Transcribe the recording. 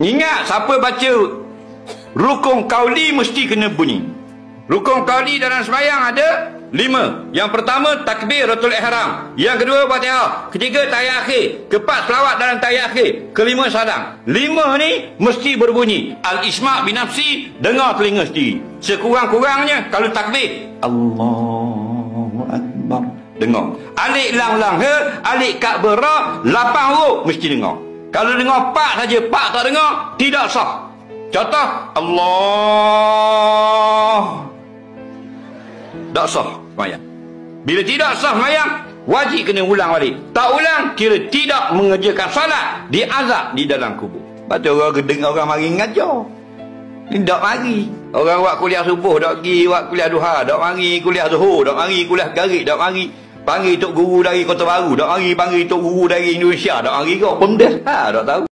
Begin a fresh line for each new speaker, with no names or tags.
Ingat, siapa baca rukun qauli mesti kena bunyi. Rukun qauli dalam sembahyang ada 5. Yang pertama takbiratul ihram, yang kedua Fatihah, ketiga tahiyat akhir, keempat selawat dalam tahiyat akhir, kelima salam. 5 ni mesti berbunyi. Al-isma' binafsi, dengar telinga sendiri. Sekurang-kurangnya kalau takbir Allahu Akbar, dengar. Alik lang he, alik ka'bah ra, 8 huruf mesti dengar. Kalau dengar 4 saja, 4 tak dengar, tidak sah. Contoh Allah, tak sah sembahyang. Bila tidak sah sembahyang, wajib kena ulang balik. Tak ulang, kira tidak mengerjakan salat, diazab di dalam kubur. Lepas tu orang dengar orang mari ngajar, tak mari. Orang buat kuliah subuh tak pergi, buat kuliah duha tak mari, kuliah zuhur tak mari, kuliah garik tak mari. Panggil tok guru dari Kota Baru tak mari, panggil tok guru dari Indonesia tak mari kau. Pemdes tak tahu.